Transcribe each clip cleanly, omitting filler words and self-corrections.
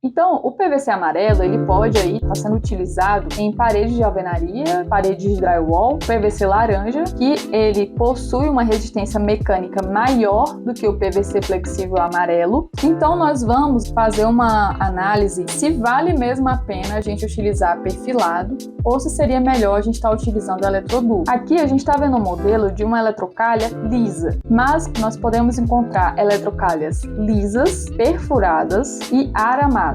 Então, o PVC amarelo, ele pode aí estar sendo utilizado em paredes de alvenaria, paredes de drywall, PVC laranja, que ele possui uma resistência mecânica maior do que o PVC flexível amarelo. Então, nós vamos fazer uma análise se vale mesmo a pena a gente utilizar perfilado ou se seria melhor a gente estar utilizando eletroduto. Aqui a gente está vendo um modelo de uma eletrocalha lisa, mas nós podemos encontrar eletrocalhas lisas, perfuradas e aramadas.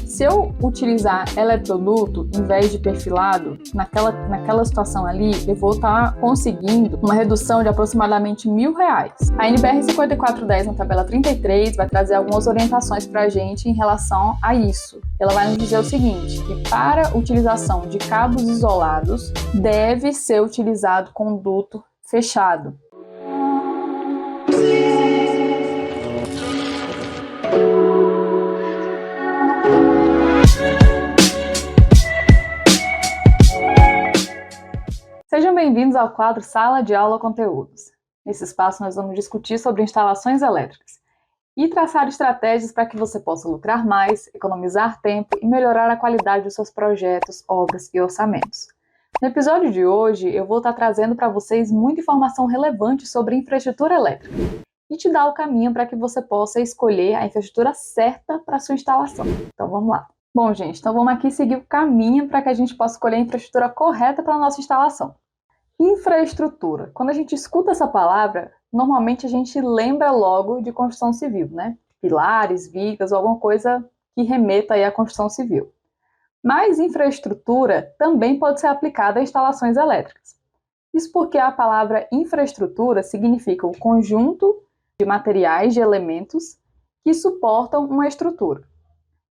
Se eu utilizar eletroduto em vez de perfilado, naquela situação ali, eu vou estar conseguindo uma redução de aproximadamente R$1.000. A NBR 5410 na tabela 33 vai trazer algumas orientações para a gente em relação a isso. Ela vai nos dizer o seguinte, que para utilização de cabos isolados, deve ser utilizado conduto fechado. Sejam bem-vindos ao quadro Sala de Aula Conteúdos. Nesse espaço nós vamos discutir sobre instalações elétricas e traçar estratégias para que você possa lucrar mais, economizar tempo e melhorar a qualidade dos seus projetos, obras e orçamentos. No episódio de hoje eu vou estar trazendo para vocês muita informação relevante sobre infraestrutura elétrica e te dar o caminho para que você possa escolher a infraestrutura certa para a sua instalação. Então vamos lá. Bom, gente, então vamos aqui seguir o caminho para que a gente possa escolher a infraestrutura correta para a nossa instalação. Infraestrutura. Quando a gente escuta essa palavra, normalmente a gente lembra logo de construção civil, né? Pilares, vigas ou alguma coisa que remeta aí à construção civil. Mas infraestrutura também pode ser aplicada a instalações elétricas. Isso porque a palavra infraestrutura significa o conjunto de materiais, de elementos que suportam uma estrutura.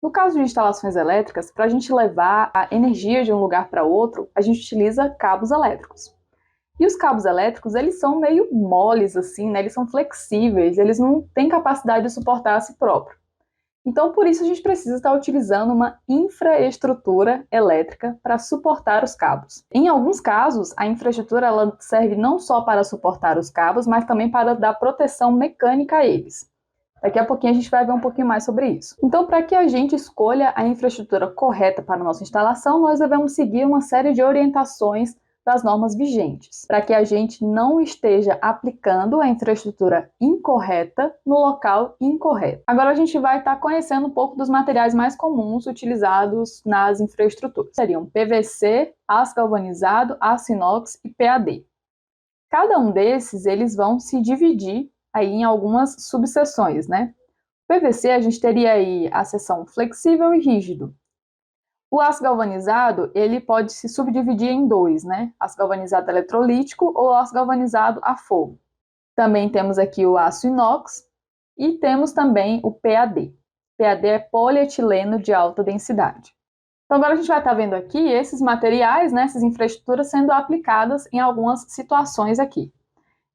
No caso de instalações elétricas, para a gente levar a energia de um lugar para outro, a gente utiliza cabos elétricos. E os cabos elétricos, eles são meio moles, assim, né? Eles são flexíveis, eles não têm capacidade de suportar a si próprio. Então, por isso, a gente precisa estar utilizando uma infraestrutura elétrica para suportar os cabos. Em alguns casos, a infraestrutura ela serve não só para suportar os cabos, mas também para dar proteção mecânica a eles. Daqui a pouquinho a gente vai ver um pouquinho mais sobre isso. Então, para que a gente escolha a infraestrutura correta para a nossa instalação, nós devemos seguir uma série de orientações das normas vigentes, para que a gente não esteja aplicando a infraestrutura incorreta no local incorreto. Agora a gente vai estar conhecendo um pouco dos materiais mais comuns utilizados nas infraestruturas. Seriam PVC, aço galvanizado, aço inox e PAD. Cada um desses, eles vão se dividir aí em algumas subseções, né? PVC, a gente teria aí a seção flexível e rígido. O aço galvanizado, ele pode se subdividir em dois, né? Aço galvanizado eletrolítico ou aço galvanizado a fogo. Também temos aqui o aço inox e temos também o PAD. PAD é polietileno de alta densidade. Então agora a gente vai estar vendo aqui esses materiais, né, essas infraestruturas sendo aplicadas em algumas situações aqui.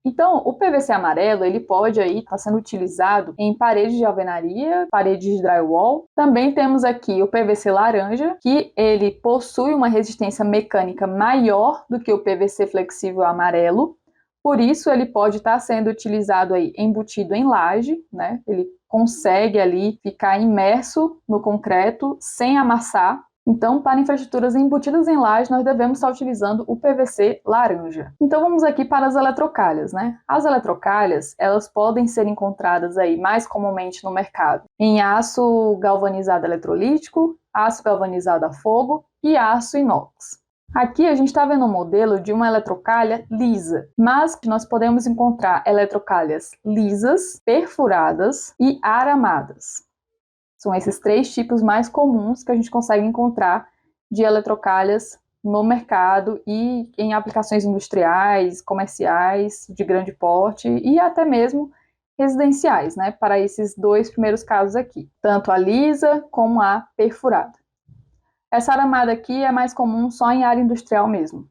Então, o PVC amarelo, ele pode aí estar sendo utilizado em paredes de alvenaria, paredes de drywall. Também temos aqui o PVC laranja, que ele possui uma resistência mecânica maior do que o PVC flexível amarelo. Por isso, ele pode estar sendo utilizado aí embutido em laje, né? Ele consegue ali ficar imerso no concreto sem amassar. Então, para infraestruturas embutidas em laje, nós devemos estar utilizando o PVC laranja. Então, vamos aqui para as eletrocalhas, né? As eletrocalhas, elas podem ser encontradas aí mais comumente no mercado em aço galvanizado eletrolítico, aço galvanizado a fogo e aço inox. Aqui a gente está vendo um modelo de uma eletrocalha lisa, mas nós podemos encontrar eletrocalhas lisas, perfuradas e aramadas. São esses três tipos mais comuns que a gente consegue encontrar de eletrocalhas no mercado e em aplicações industriais, comerciais, de grande porte e até mesmo residenciais, né? Para esses dois primeiros casos aqui, tanto a lisa como a perfurada. Essa aramada aqui é mais comum só em área industrial mesmo,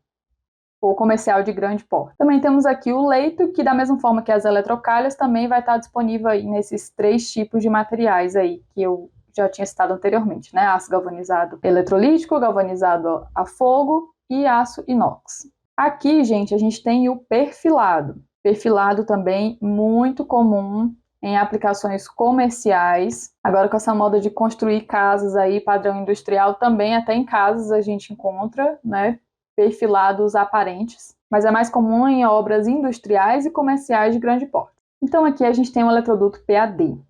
ou comercial de grande porte. Também temos aqui o leito, que da mesma forma que as eletrocalhas, também vai estar disponível aí nesses três tipos de materiais aí, que eu já tinha citado anteriormente, né? Aço galvanizado eletrolítico, galvanizado a fogo e aço inox. Aqui, gente, a gente tem o perfilado. Perfilado também muito comum em aplicações comerciais. Agora com essa moda de construir casas aí, padrão industrial, também até em casas a gente encontra, né, perfilados aparentes, mas é mais comum em obras industriais e comerciais de grande porte. Então aqui a gente tem o eletroduto PAD.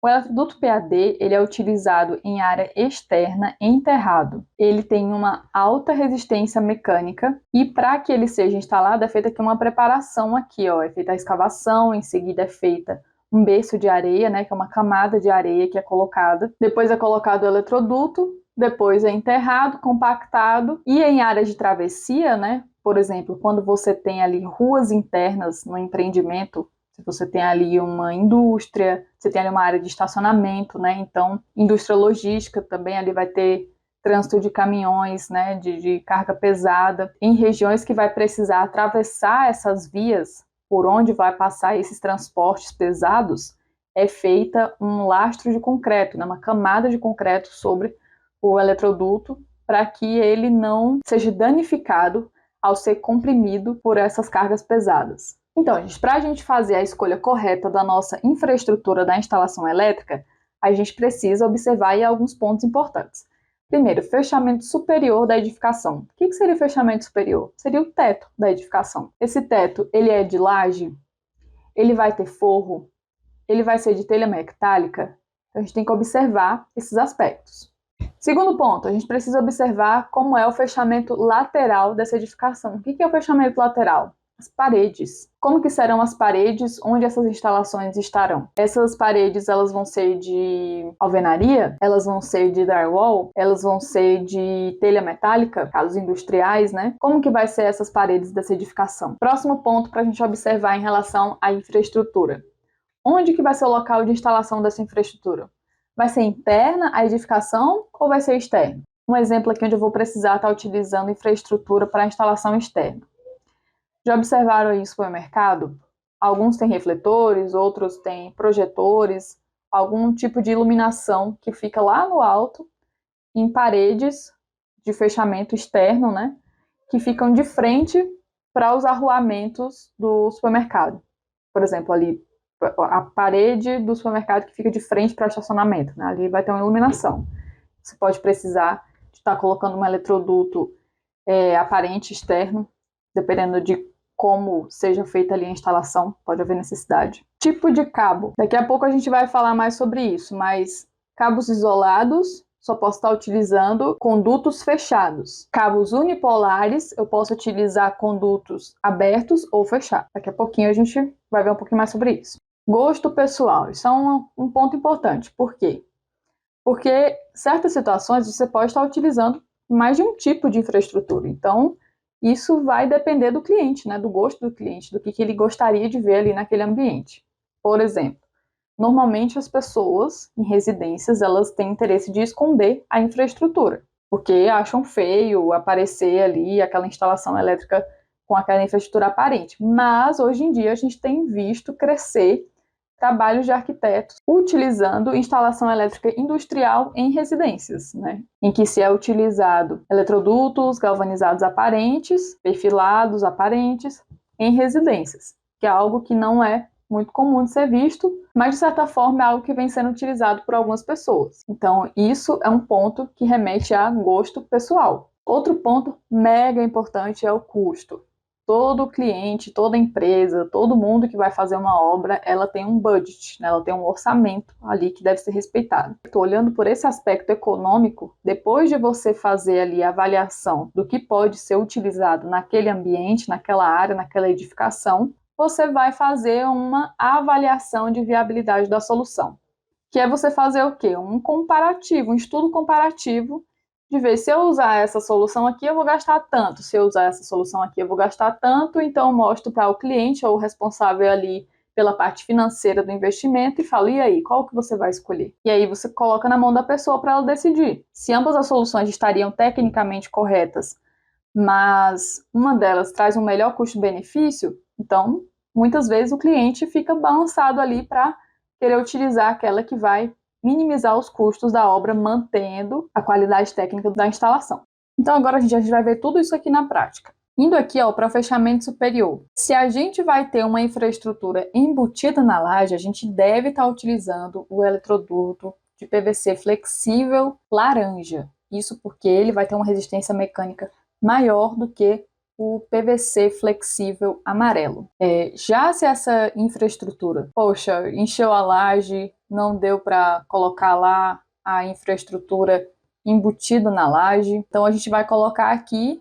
O eletroduto PAD ele é utilizado em área externa enterrado. Ele tem uma alta resistência mecânica e para que ele seja instalado é feita aqui uma preparação aqui, ó, é feita a escavação, em seguida é feita um berço de areia, né, que é uma camada de areia que é colocada. Depois é colocado o eletroduto, depois é enterrado, compactado e em áreas de travessia, né, por exemplo, quando você tem ali ruas internas no empreendimento, se você tem ali uma indústria, você tem ali uma área de estacionamento, né? Então, indústria logística também ali vai ter trânsito de caminhões, né? De carga pesada. Em regiões que vai precisar atravessar essas vias por onde vai passar esses transportes pesados, é feita um lastro de concreto, né? Uma camada de concreto sobre o eletroduto para que ele não seja danificado ao ser comprimido por essas cargas pesadas. Então, gente, para a gente fazer a escolha correta da nossa infraestrutura da instalação elétrica, a gente precisa observar aí alguns pontos importantes. Primeiro, fechamento superior da edificação. O que seria o fechamento superior? Seria o teto da edificação. Esse teto, ele é de laje? Ele vai ter forro? Ele vai ser de telha metálica? Então, a gente tem que observar esses aspectos. Segundo ponto, a gente precisa observar como é o fechamento lateral dessa edificação. O que é o fechamento lateral? As paredes. Como que serão as paredes onde essas instalações estarão? Essas paredes, elas vão ser de alvenaria? Elas vão ser de drywall? Elas vão ser de telha metálica? Casos industriais, né? Como que vai ser essas paredes dessa edificação? Próximo ponto para a gente observar em relação à infraestrutura. Onde que vai ser o local de instalação dessa infraestrutura? Vai ser interna à edificação ou vai ser externa? Um exemplo aqui onde eu vou precisar estar utilizando infraestrutura para instalação externa. Já observaram aí em supermercado? Alguns têm refletores, outros têm projetores, algum tipo de iluminação que fica lá no alto, em paredes de fechamento externo, né? Que ficam de frente para os arruamentos do supermercado. Por exemplo, ali a parede do supermercado que fica de frente para o estacionamento, né? Ali vai ter uma iluminação. Você pode precisar de estar colocando um eletroduto aparente externo, dependendo de como seja feita ali a instalação, pode haver necessidade. Tipo de cabo. Daqui a pouco a gente vai falar mais sobre isso, mas cabos isolados, só posso estar utilizando condutos fechados. Cabos unipolares, eu posso utilizar condutos abertos ou fechados. Daqui a pouquinho a gente vai ver um pouquinho mais sobre isso. Gosto pessoal, isso é um ponto importante. Por quê? Porque certas situações você pode estar utilizando mais de um tipo de infraestrutura. Então, isso vai depender do cliente, né? Do gosto do cliente, do que ele gostaria de ver ali naquele ambiente. Por exemplo, normalmente as pessoas em residências, elas têm interesse de esconder a infraestrutura, porque acham feio aparecer ali aquela instalação elétrica com aquela infraestrutura aparente. Mas, hoje em dia, a gente tem visto crescer trabalhos de arquitetos utilizando instalação elétrica industrial em residências, né? Em que se é utilizado eletrodutos galvanizados aparentes, perfilados aparentes, em residências, que é algo que não é muito comum de ser visto, mas de certa forma é algo que vem sendo utilizado por algumas pessoas. Então, isso é um ponto que remete a gosto pessoal. Outro ponto mega importante é o custo. Todo cliente, toda empresa, todo mundo que vai fazer uma obra, ela tem um budget, né? Ela tem um orçamento ali que deve ser respeitado. Estou olhando por esse aspecto econômico, depois de você fazer ali a avaliação do que pode ser utilizado naquele ambiente, naquela área, naquela edificação, você vai fazer uma avaliação de viabilidade da solução, que é você fazer o quê? Um comparativo, um estudo comparativo de ver se eu usar essa solução aqui, eu vou gastar tanto. Se eu usar essa solução aqui, eu vou gastar tanto. Então, eu mostro para o cliente ou o responsável ali pela parte financeira do investimento e falo, e aí, qual que você vai escolher? E aí você coloca na mão da pessoa para ela decidir. Se ambas as soluções estariam tecnicamente corretas, mas uma delas traz um melhor custo-benefício, então, muitas vezes o cliente fica balançado ali para querer utilizar aquela que vai minimizar os custos da obra, mantendo a qualidade técnica da instalação. Então agora a gente vai ver tudo isso aqui na prática. Indo aqui para o fechamento superior. Se a gente vai ter uma infraestrutura embutida na laje, a gente deve estar utilizando o eletroduto de PVC flexível laranja. Isso porque ele vai ter uma resistência mecânica maior do que o PVC flexível amarelo. Já se essa infraestrutura, poxa, encheu a laje, não deu para colocar lá a infraestrutura embutida na laje, então a gente vai colocar aqui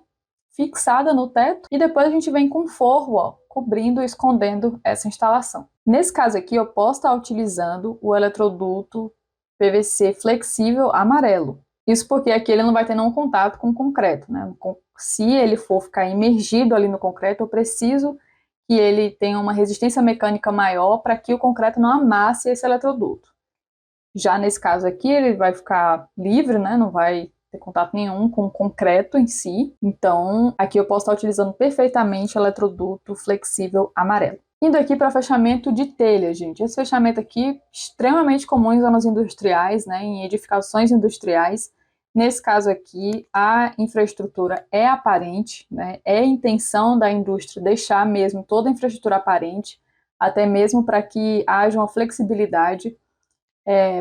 fixada no teto e depois a gente vem com forro, cobrindo e escondendo essa instalação. Nesse caso aqui, eu posso estar utilizando o eletroduto PVC flexível amarelo. Isso porque aqui ele não vai ter nenhum contato com o concreto, né? Se ele for ficar imergido ali no concreto, eu preciso que ele tenha uma resistência mecânica maior para que o concreto não amasse esse eletroduto. Já nesse caso aqui, ele vai ficar livre, né? Não vai ter contato nenhum com o concreto em si. Então, aqui eu posso estar utilizando perfeitamente o eletroduto flexível amarelo. Indo aqui para fechamento de telha, gente. Esse fechamento aqui é extremamente comum em zonas industriais, né? Em edificações industriais. Nesse caso aqui, a infraestrutura é aparente, né? É a intenção da indústria deixar mesmo toda a infraestrutura aparente, até mesmo para que haja uma flexibilidade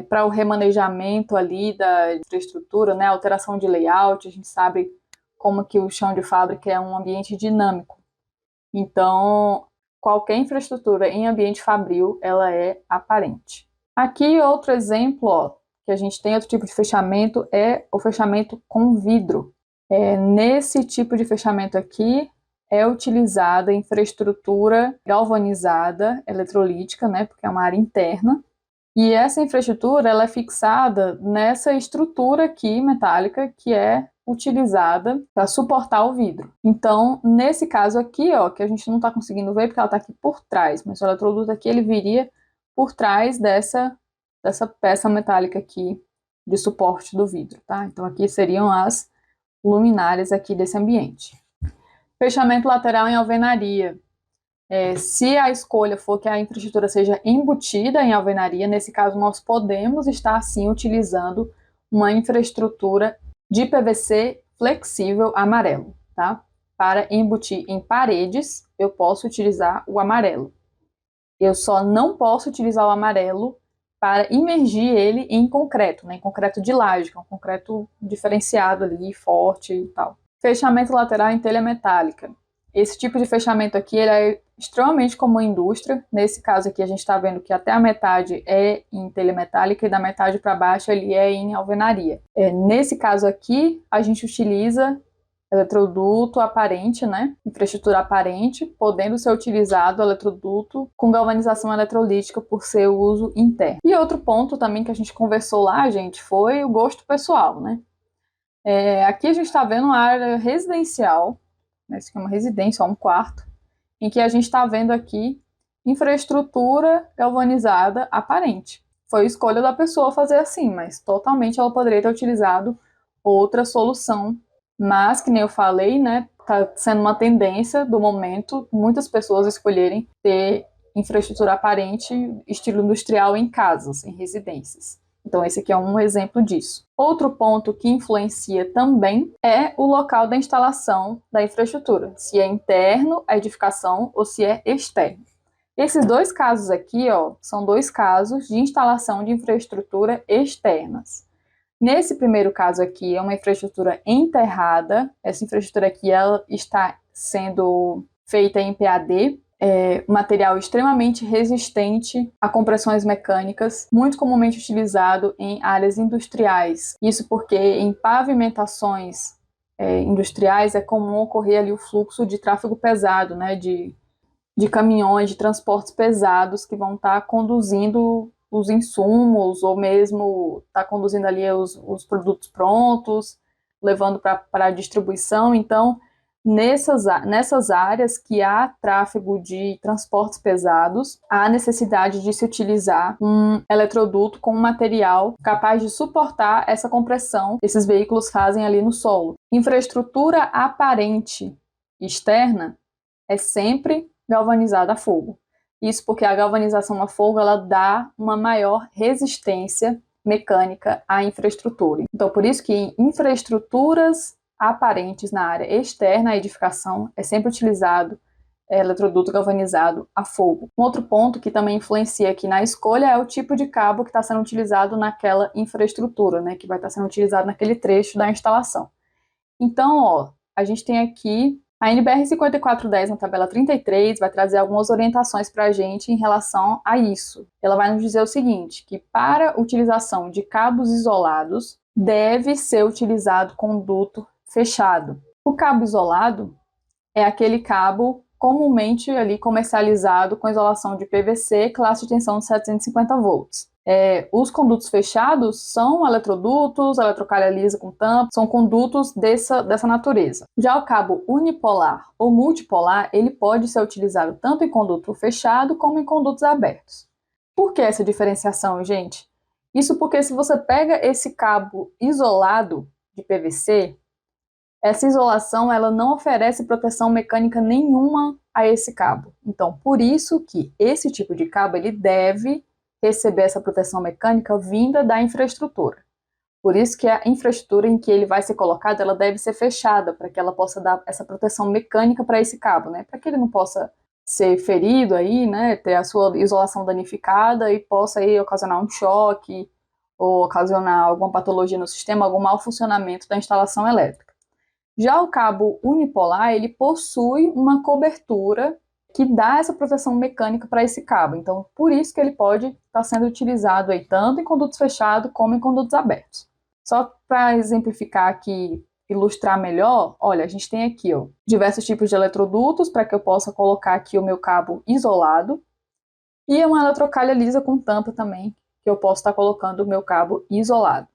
para o remanejamento ali da infraestrutura, né? Alteração de layout. A gente sabe como que o chão de fábrica é um ambiente dinâmico. Então, qualquer infraestrutura em ambiente fabril, ela é aparente. Aqui, outro exemplo, que a gente tem outro tipo de fechamento, é o fechamento com vidro. Nesse tipo de fechamento aqui, é utilizada infraestrutura galvanizada, eletrolítica, né, porque é uma área interna, e essa infraestrutura ela é fixada nessa estrutura aqui, metálica, que é utilizada para suportar o vidro. Então, nesse caso aqui, que a gente não está conseguindo ver porque ela está aqui por trás, mas o eletroduto aqui ele viria por trás dessa peça metálica aqui de suporte do vidro, tá? Então, aqui seriam as luminárias aqui desse ambiente. Fechamento lateral em alvenaria. Se a escolha for que a infraestrutura seja embutida em alvenaria, nesse caso nós podemos estar sim utilizando uma infraestrutura de PVC flexível amarelo, tá? Para embutir em paredes, eu posso utilizar o amarelo. Eu só não posso utilizar o amarelo para imergir ele em concreto, né? Em concreto de laje, que é um concreto diferenciado ali, forte e tal. Fechamento lateral em telha metálica. Esse tipo de fechamento aqui ele é extremamente comum em indústria. Nesse caso aqui a gente está vendo que até a metade é em telha metálica e da metade para baixo ele é em alvenaria. Nesse caso aqui a gente utiliza eletroduto aparente, né? Infraestrutura aparente, podendo ser utilizado eletroduto com galvanização eletrolítica por seu uso interno. E outro ponto também que a gente conversou lá, gente, foi o gosto pessoal, né? Aqui a gente está vendo uma área residencial, né? Isso aqui é uma residência, um quarto, em que a gente está vendo aqui infraestrutura galvanizada aparente. Foi escolha da pessoa fazer assim, mas totalmente ela poderia ter utilizado outra solução. Mas, que nem eu falei, né, tá sendo uma tendência do momento, muitas pessoas escolherem ter infraestrutura aparente, estilo industrial em casas, em residências. Então, esse aqui é um exemplo disso. Outro ponto que influencia também é o local da instalação da infraestrutura, se é interno a edificação ou se é externo. Esses dois casos aqui, são dois casos de instalação de infraestrutura externas. Nesse primeiro caso aqui, é uma infraestrutura enterrada. Essa infraestrutura aqui ela está sendo feita em PAD, material extremamente resistente a compressões mecânicas, muito comumente utilizado em áreas industriais. Isso porque em pavimentações industriais é comum ocorrer ali o fluxo de tráfego pesado, né, de caminhões, de transportes pesados que vão estar conduzindo os insumos, ou mesmo está conduzindo ali os produtos prontos, levando para a distribuição. Então, nessas áreas que há tráfego de transportes pesados, há necessidade de se utilizar um eletroduto com um material capaz de suportar essa compressão que esses veículos fazem ali no solo. Infraestrutura aparente externa é sempre galvanizada a fogo. Isso porque a galvanização a fogo ela dá uma maior resistência mecânica à infraestrutura. Então, por isso que em infraestruturas aparentes na área externa à edificação, é sempre utilizado eletroduto galvanizado a fogo. Um outro ponto que também influencia aqui na escolha é o tipo de cabo que está sendo utilizado naquela infraestrutura, né, que vai estar sendo utilizado naquele trecho da instalação. Então, ó, a gente tem aqui a NBR 5410 na tabela 33, vai trazer algumas orientações para a gente em relação a isso. Ela vai nos dizer o seguinte, que para utilização de cabos isolados, deve ser utilizado conduto fechado. O cabo isolado é aquele cabo comumente ali comercializado com isolação de PVC, classe de tensão de 750 volts. Os condutos fechados são eletrodutos, eletrocalha lisa com tampa, são condutos dessa natureza. Já o cabo unipolar ou multipolar, ele pode ser utilizado tanto em conduto fechado como em condutos abertos. Por que essa diferenciação, gente? Isso porque se você pega esse cabo isolado de PVC, essa isolação ela não oferece proteção mecânica nenhuma a esse cabo. Então, por isso que esse tipo de cabo ele deve receber essa proteção mecânica vinda da infraestrutura. Por isso que a infraestrutura em que ele vai ser colocado, ela deve ser fechada, para que ela possa dar essa proteção mecânica para esse cabo, né? Para que ele não possa ser ferido aí, né? Ter a sua isolação danificada e possa aí ocasionar um choque ou ocasionar alguma patologia no sistema, algum mau funcionamento da instalação elétrica. Já o cabo unipolar, ele possui uma cobertura que dá essa proteção mecânica para esse cabo. Então, por isso que ele pode estar sendo utilizado aí tanto em condutos fechados como em condutos abertos. Só para exemplificar aqui, ilustrar melhor, olha, a gente tem aqui ó, diversos tipos de eletrodutos para que eu possa colocar aqui o meu cabo isolado e uma eletrocalha lisa com tampa também, que eu posso estar colocando o meu cabo isolado.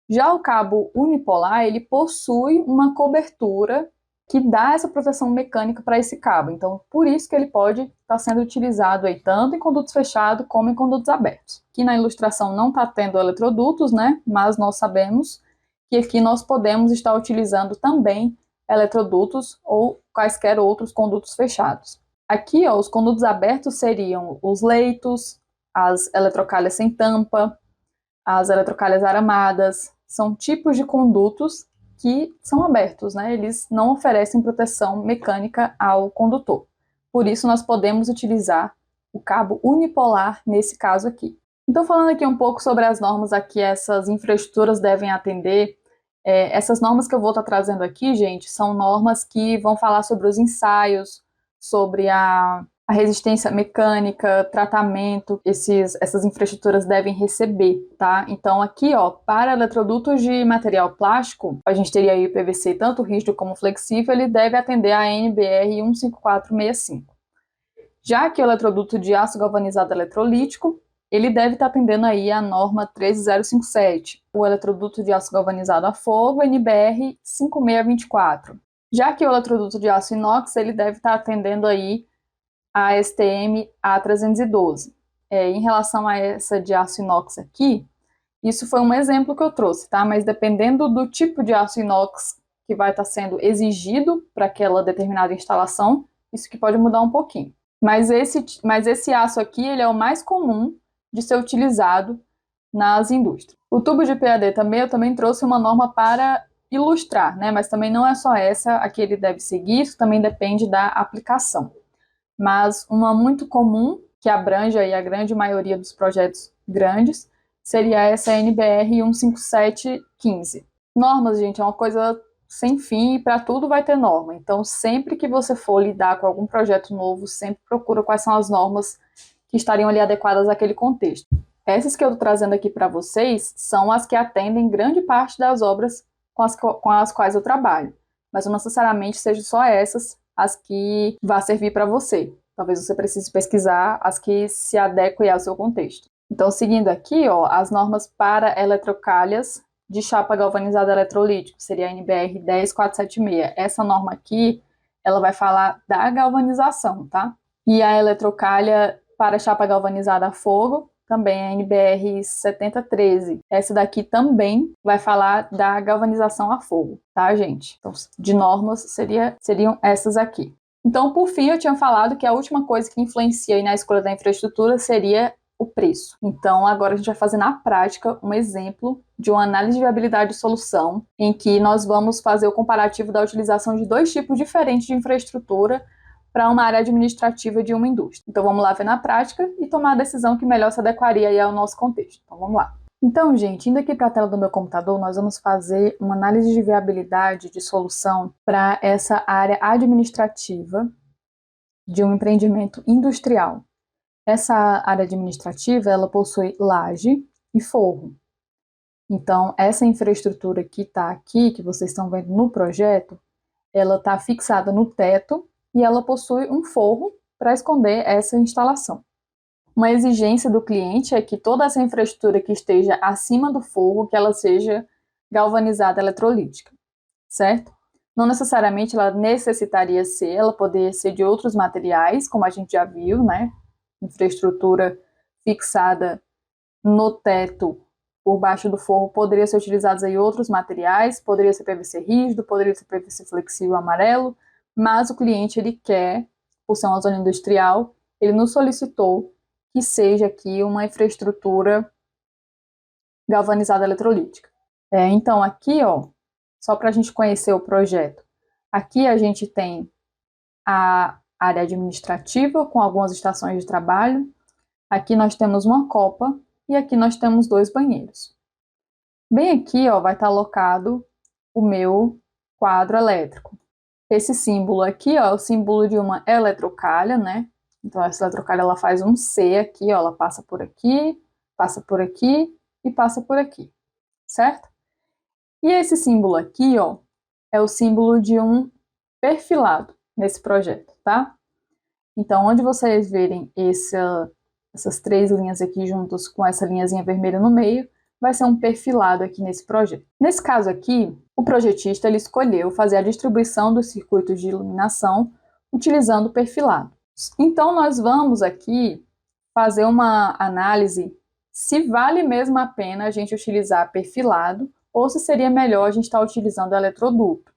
Já o cabo unipolar, ele possui uma cobertura que dá essa proteção mecânica para esse cabo. Então, por isso que ele pode estar sendo utilizado aí tanto em condutos fechados como em condutos abertos. Aqui na ilustração não está tendo eletrodutos, né? Mas nós sabemos que aqui nós podemos estar utilizando também eletrodutos ou quaisquer outros condutos fechados. Aqui, ó, os condutos abertos seriam os leitos, as eletrocalhas sem tampa, as eletrocalhas aramadas, são tipos de condutos que são abertos, né? Eles não oferecem proteção mecânica ao condutor. Por isso, nós podemos utilizar o cabo unipolar nesse caso aqui. Então, falando aqui um pouco sobre as normas a que essas infraestruturas devem atender, essas normas que eu vou estar trazendo aqui, gente, são normas que vão falar sobre os ensaios, sobre a resistência mecânica, tratamento, essas infraestruturas devem receber, tá? Então aqui, ó, para eletrodutos de material plástico, a gente teria aí o PVC tanto rígido como flexível, ele deve atender a NBR 15465. Já que o eletroduto de aço galvanizado eletrolítico, ele deve estar atendendo aí a norma 13057. O eletroduto de aço galvanizado a fogo, NBR 5624. Já que o eletroduto de aço inox, ele deve estar atendendo aí a STM A312. Em relação a essa de aço inox aqui, isso foi um exemplo que eu trouxe, tá? Mas dependendo do tipo de aço inox que vai estar sendo exigido para aquela determinada instalação, isso que pode mudar um pouquinho. Mas esse aço aqui, ele é o mais comum de ser utilizado nas indústrias. O tubo de PAD também, eu também trouxe uma norma para ilustrar, né? Mas também não é só essa a que ele deve seguir, isso também depende da aplicação. Mas uma muito comum, que abrange aí a grande maioria dos projetos grandes, seria essa NBR 15715. Normas, gente, é uma coisa sem fim e para tudo vai ter norma. Então, sempre que você for lidar com algum projeto novo, sempre procura quais são as normas que estariam ali adequadas àquele contexto. Essas que eu estou trazendo aqui para vocês são as que atendem grande parte das obras com as quais eu trabalho, mas não necessariamente sejam só essas as que vão servir para você. Talvez você precise pesquisar as que se adequem ao seu contexto. Então, seguindo aqui, ó, as normas para eletrocalhas de chapa galvanizada eletrolítico, seria a NBR 10476. Essa norma aqui, ela vai falar da galvanização, tá? E a eletrocalha para chapa galvanizada a fogo, também a NBR 7013. Essa daqui também vai falar da galvanização a fogo, tá, gente? Então, de normas seriam essas aqui. Então, por fim, eu tinha falado que a última coisa que influencia aí na escolha da infraestrutura seria o preço. Então, agora a gente vai fazer na prática um exemplo de uma análise de viabilidade de solução, em que nós vamos fazer o comparativo da utilização de dois tipos diferentes de infraestrutura para uma área administrativa de uma indústria. Então, vamos lá ver na prática e tomar a decisão que melhor se adequaria aí ao nosso contexto. Então, vamos lá. Então, gente, indo aqui para a tela do meu computador, nós vamos fazer uma análise de viabilidade de solução para essa área administrativa de um empreendimento industrial. Essa área administrativa, ela possui laje e forro. Então, essa infraestrutura que está aqui, que vocês estão vendo no projeto, ela está fixada no teto e ela possui um forro para esconder essa instalação. Uma exigência do cliente é que toda essa infraestrutura que esteja acima do forro, que ela seja galvanizada eletrolítica, certo? Não necessariamente ela necessitaria ser, ela poderia ser de outros materiais, como a gente já viu, né? Infraestrutura fixada no teto por baixo do forro poderia ser utilizados aí outros materiais, poderia ser PVC rígido, poderia ser PVC flexível amarelo, mas o cliente ele quer, por ser uma zona industrial, ele nos solicitou que seja aqui uma infraestrutura galvanizada eletrolítica. Então aqui, ó, só para a gente conhecer o projeto, aqui a gente tem a área administrativa com algumas estações de trabalho, aqui nós temos uma copa e aqui nós temos 2 banheiros. Bem aqui, ó, vai estar alocado o meu quadro elétrico. Esse símbolo aqui, ó, é o símbolo de uma eletrocalha, né? Então, essa eletrocalha, ela faz um C aqui, ó, ela passa por aqui e passa por aqui, certo? E esse símbolo aqui, ó, é o símbolo de um perfilado nesse projeto, tá? Então, onde vocês verem essas 3 linhas aqui juntos com essa linhazinha vermelha no meio, vai ser um perfilado aqui nesse projeto. Nesse caso aqui, o projetista ele escolheu fazer a distribuição dos circuitos de iluminação utilizando o perfilado. Então, nós vamos aqui fazer uma análise se vale mesmo a pena a gente utilizar perfilado ou se seria melhor a gente estar utilizando eletroduto,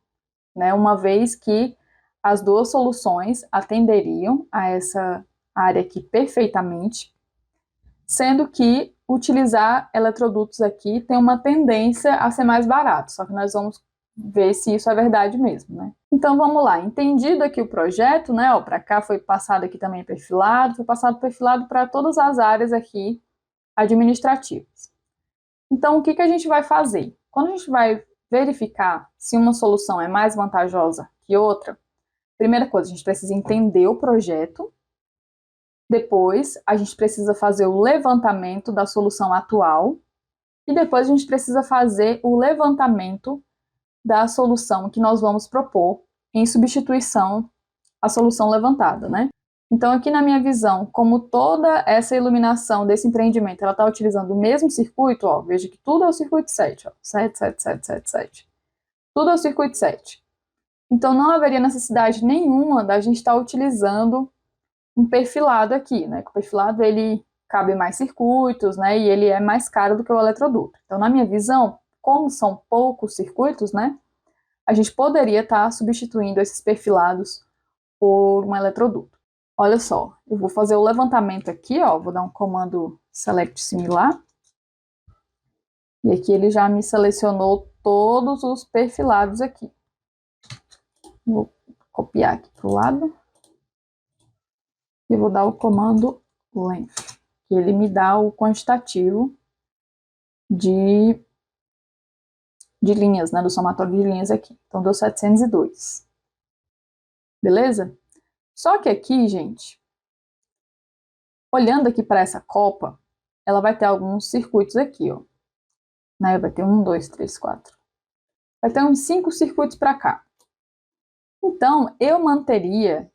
né? Uma vez que as 2 soluções atenderiam a essa área aqui perfeitamente, sendo que utilizar eletrodutos aqui tem uma tendência a ser mais barato, só que nós vamos ver se isso é verdade mesmo, né? Então vamos lá, entendido aqui o projeto, né, ó, para cá foi passado aqui também perfilado, foi passado perfilado para todas as áreas aqui administrativas. Então o que que a gente vai fazer? Quando a gente vai verificar se uma solução é mais vantajosa que outra, primeira coisa, a gente precisa entender o projeto. Depois, a gente precisa fazer o levantamento da solução atual. E depois, a gente precisa fazer o levantamento da solução que nós vamos propor em substituição à solução levantada, né? Então, aqui na minha visão, como toda essa iluminação desse empreendimento, ela está utilizando o mesmo circuito, ó, veja que tudo é o circuito 7, ó, 7, 7, 7, 7, 7. Tudo é o circuito 7. Então, não haveria necessidade nenhuma da gente estar utilizando um perfilado aqui, né? O perfilado, ele cabe mais circuitos, né? E ele é mais caro do que o eletroduto. Então, na minha visão, como são poucos circuitos, né? A gente poderia estar substituindo esses perfilados por um eletroduto. Olha só, eu vou fazer o levantamento aqui, ó. Vou dar um comando select similar. E aqui ele já me selecionou todos os perfilados aqui. Vou copiar aqui para o lado. E vou dar o comando length, que ele me dá o quantitativo de linhas, né, do somatório de linhas aqui. Então, deu 702. Beleza? Só que aqui, gente, olhando aqui para essa copa, ela vai ter alguns circuitos aqui, ó. Né? Vai ter 1, 2, 3, 4. Vai ter uns 5 circuitos para cá. Então, eu manteria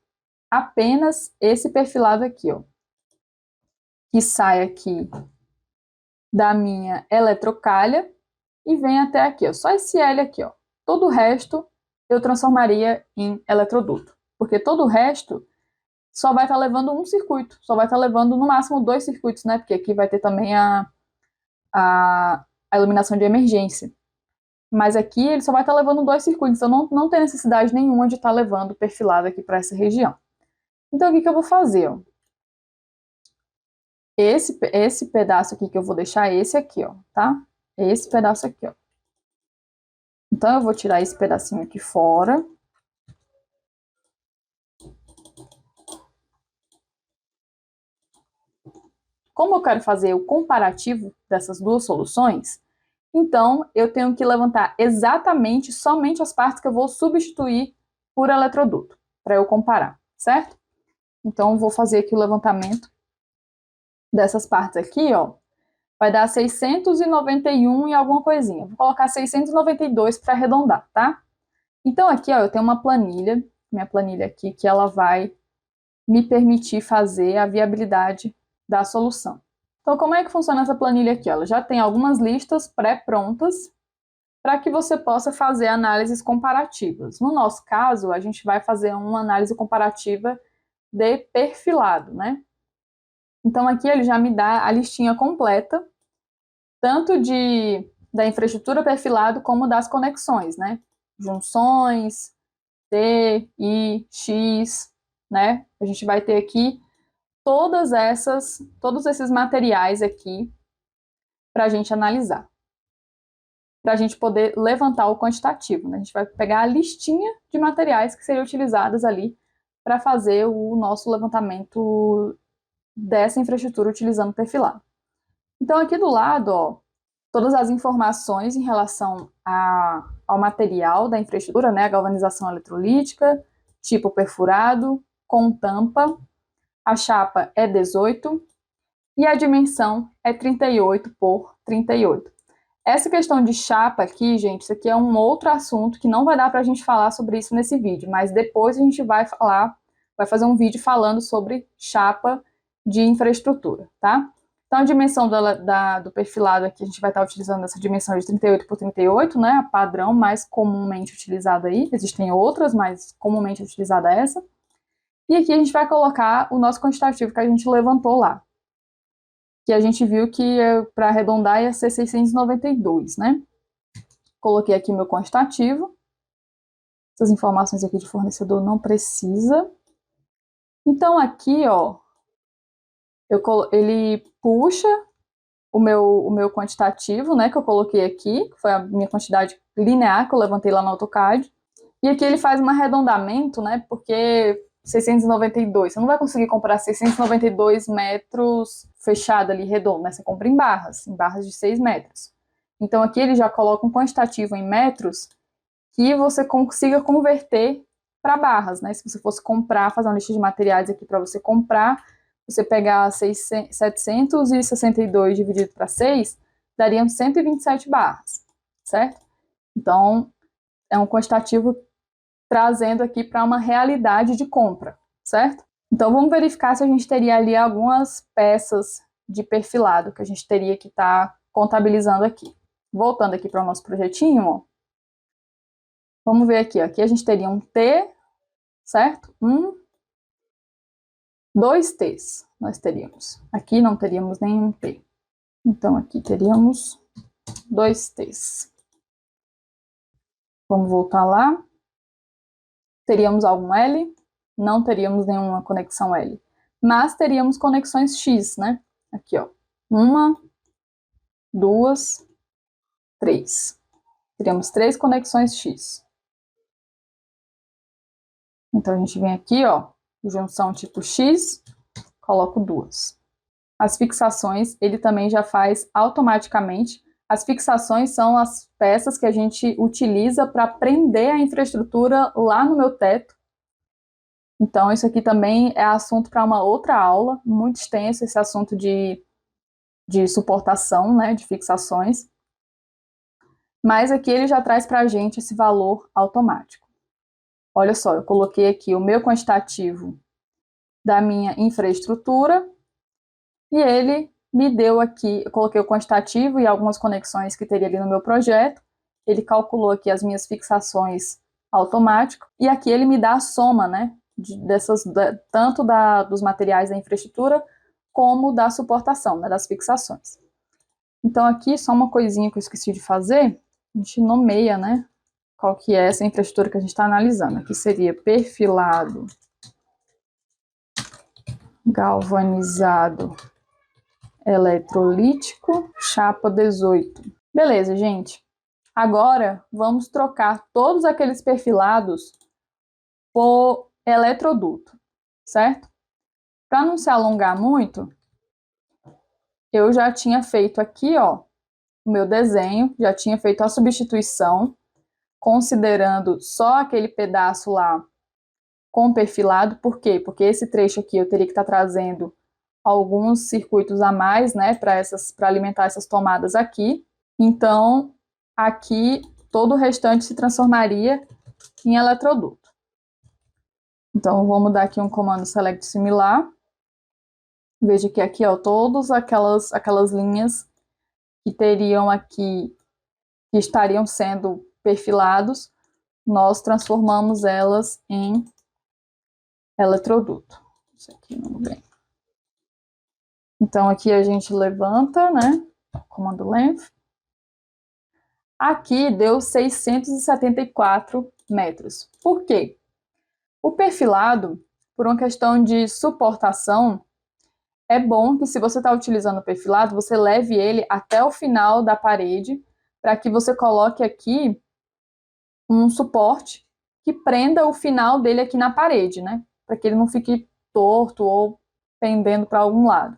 apenas esse perfilado aqui, ó, que sai aqui da minha eletrocalha e vem até aqui, ó, só esse L aqui, ó. Todo o resto eu transformaria em eletroduto, porque todo o resto só vai estar levando um circuito, só vai estar levando no máximo 2 circuitos, né, porque aqui vai ter também a iluminação de emergência. Mas aqui ele só vai estar levando 2 circuitos, então não tem necessidade nenhuma de estar levando perfilado aqui para essa região. Então, o que eu vou fazer? Ó? esse pedaço aqui que eu vou deixar esse aqui, ó, tá? Esse pedaço aqui, ó. Então, eu vou tirar esse pedacinho aqui fora. Como eu quero fazer o comparativo dessas duas soluções, então eu tenho que levantar exatamente somente as partes que eu vou substituir por eletroduto, para eu comparar, certo? Então, eu vou fazer aqui o levantamento dessas partes aqui, ó. Vai dar 691 e alguma coisinha. Vou colocar 692 para arredondar, tá? Então, aqui, ó, eu tenho uma planilha, minha planilha aqui, que ela vai me permitir fazer a viabilidade da solução. Então, como é que funciona essa planilha aqui? Ela já tem algumas listas pré-prontas para que você possa fazer análises comparativas. No nosso caso, a gente vai fazer uma análise comparativa de perfilado, né? Então, aqui ele já me dá a listinha completa, tanto da infraestrutura perfilado como das conexões, né? Junções, T, I, X, né? A gente vai ter aqui todos esses materiais aqui para a gente analisar, para a gente poder levantar o quantitativo, né? A gente vai pegar a listinha de materiais que seriam utilizados ali para fazer o nosso levantamento dessa infraestrutura utilizando o perfilado. Então, aqui do lado, ó, todas as informações em relação ao material da infraestrutura, né? A galvanização eletrolítica, tipo perfurado, com tampa, a chapa é 18 e a dimensão é 38 por 38. Essa questão de chapa aqui, gente, isso aqui é um outro assunto que não vai dar para a gente falar sobre isso nesse vídeo, mas depois a gente vai fazer um vídeo falando sobre chapa de infraestrutura, tá? Então, a dimensão do perfilado aqui, a gente vai estar utilizando essa dimensão de 38 por 38, né? A padrão mais comumente utilizada aí. Existem outras, mas comumente utilizada é essa. E aqui a gente vai colocar o nosso quantitativo que a gente levantou lá. Que a gente viu que, para arredondar, ia ser 692, né? Coloquei aqui meu quantitativo. Essas informações aqui de fornecedor não precisa. Então, aqui, ó, ele puxa o meu quantitativo, né, que eu coloquei aqui, que foi a minha quantidade linear que eu levantei lá no AutoCAD. E aqui ele faz um arredondamento, né, porque 692, você não vai conseguir comprar 692 metros fechado ali, redondo, né, você compra em barras de 6 metros. Então aqui ele já coloca um quantitativo em metros que você consiga converter para barras, né, se você fosse comprar, fazer uma lista de materiais aqui para você comprar, você pegar 762 dividido para 6, daria 127 barras, certo? Então, é um quantitativo trazendo aqui para uma realidade de compra, certo? Então, vamos verificar se a gente teria ali algumas peças de perfilado que a gente teria que estar contabilizando aqui. Voltando aqui para o nosso projetinho, ó, vamos ver aqui, ó. Aqui a gente teria um T, certo? 2 T's nós teríamos. Aqui não teríamos nenhum T. Então, aqui teríamos 2 T's. Vamos voltar lá. Teríamos algum L? Não teríamos nenhuma conexão L. Mas teríamos conexões X, né? Aqui, ó. 1, 2, 3. Teríamos 3 conexões X. Então, a gente vem aqui, ó. Junção tipo X, coloco 2. As fixações, ele também já faz automaticamente. As fixações são as peças que a gente utiliza para prender a infraestrutura lá no meu teto. Então, isso aqui também é assunto para uma outra aula, muito extenso esse assunto de suportação, né, de fixações. Mas aqui ele já traz para a gente esse valor automático. Olha só, eu coloquei aqui o meu quantitativo da minha infraestrutura e ele me deu aqui, eu coloquei o quantitativo e algumas conexões que teria ali no meu projeto, ele calculou aqui as minhas fixações automático, e aqui ele me dá a soma, né, tanto dos materiais da infraestrutura, como da suportação, né, das fixações. Então aqui, só uma coisinha que eu esqueci de fazer, a gente nomeia, né, qual que é essa infraestrutura que a gente está analisando. Aqui seria perfilado, galvanizado eletrolítico, chapa 18. Beleza, gente. Agora, vamos trocar todos aqueles perfilados por eletroduto, certo? Para não se alongar muito, eu já tinha feito aqui, ó, o meu desenho, já tinha feito a substituição, considerando só aquele pedaço lá com perfilado. Por quê? Porque esse trecho aqui eu teria que estar trazendo alguns circuitos a mais, né, para alimentar essas tomadas aqui. Então, aqui todo o restante se transformaria em eletroduto. Então, vou mudar aqui um comando select similar. Veja que aqui, ó, todas aquelas linhas que teriam aqui, que estariam sendo perfilados, nós transformamos elas em eletroduto. Isso aqui não vem. Então, aqui a gente levanta, né, comando length. Aqui deu 674 metros. Por quê? O perfilado, por uma questão de suportação, é bom que, se você está utilizando o perfilado, você leve ele até o final da parede, para que você coloque aqui um suporte que prenda o final dele aqui na parede, né? Para que ele não fique torto ou pendendo para algum lado.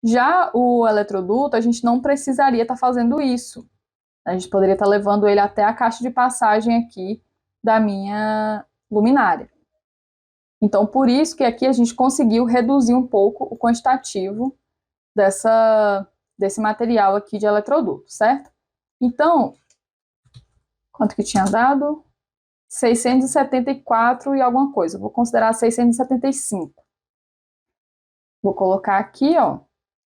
Já o eletroduto, a gente não precisaria estar fazendo isso. A gente poderia estar levando ele até a caixa de passagem aqui da minha luminária. Então, por isso que aqui a gente conseguiu reduzir um pouco o quantitativo desse material aqui de eletroduto, certo? Então, quanto que tinha dado? 674 e alguma coisa. Vou considerar 675. Vou colocar aqui, ó.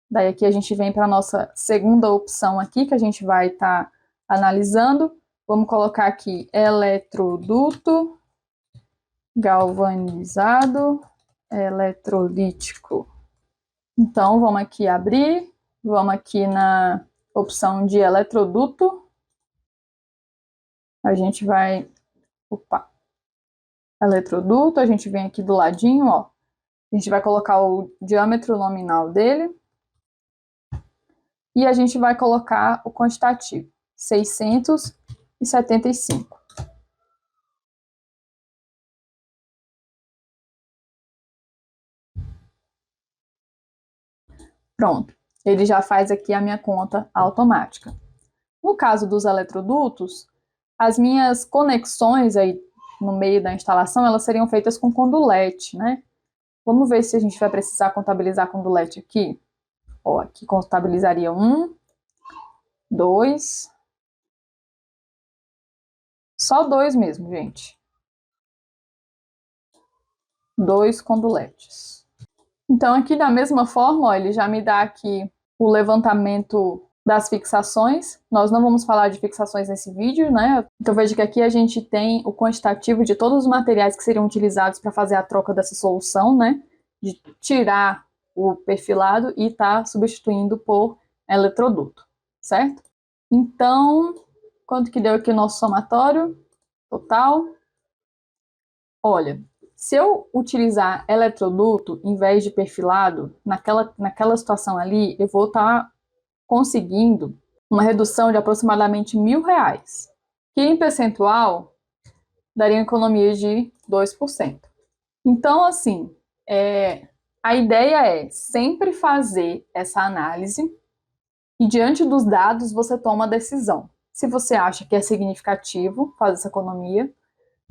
Daí aqui a gente vem para a nossa segunda opção aqui, que a gente vai estar analisando. Vamos colocar aqui eletroduto galvanizado eletrolítico. Então, vamos aqui abrir, vamos aqui na opção de eletroduto. A gente vai, eletroduto, a gente vem aqui do ladinho, ó. A gente vai colocar o diâmetro nominal dele. E a gente vai colocar o quantitativo, 675. Pronto, ele já faz aqui a minha conta automática. No caso dos eletrodutos, as minhas conexões aí no meio da instalação, elas seriam feitas com condulete, né? Vamos ver se a gente vai precisar contabilizar condulete aqui. Ó, aqui contabilizaria 1, 2, só 2 mesmo, gente. 2 conduletes. Então, aqui da mesma forma, ó, ele já me dá aqui o levantamento das fixações. Nós não vamos falar de fixações nesse vídeo, né? Então, veja que aqui a gente tem o quantitativo de todos os materiais que seriam utilizados para fazer a troca dessa solução, né? De tirar o perfilado e tá substituindo por eletroduto, certo? Então, quanto que deu aqui o nosso somatório total? Olha, se eu utilizar eletroduto em vez de perfilado, naquela situação ali, eu vou estar conseguindo uma redução de aproximadamente R$1.000, que em percentual daria uma economia de 2%. Então, assim, a ideia é sempre fazer essa análise e, diante dos dados, você toma a decisão. Se você acha que é significativo fazer essa economia,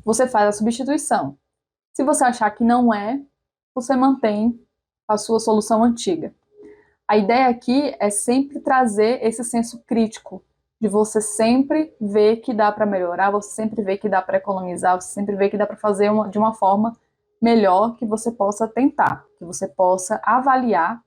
você faz a substituição. Se você achar que não é, você mantém a sua solução antiga. A ideia aqui é sempre trazer esse senso crítico, de você sempre ver que dá para melhorar, você sempre ver que dá para economizar, você sempre ver que dá para fazer de uma forma melhor, que você possa tentar, que você possa avaliar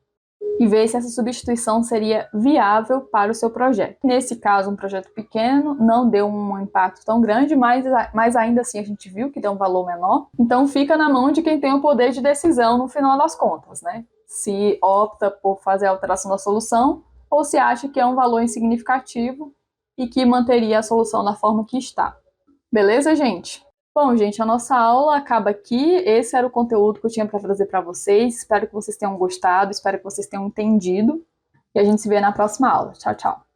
e ver se essa substituição seria viável para o seu projeto. Nesse caso, um projeto pequeno, não deu um impacto tão grande, mas ainda assim a gente viu que deu um valor menor. Então fica na mão de quem tem o poder de decisão no final das contas, né? Se opta por fazer a alteração da solução ou se acha que é um valor insignificativo e que manteria a solução da forma que está. Beleza, gente? Bom, gente, a nossa aula acaba aqui. Esse era o conteúdo que eu tinha para trazer para vocês. Espero que vocês tenham gostado, espero que vocês tenham entendido. E a gente se vê na próxima aula. Tchau, tchau!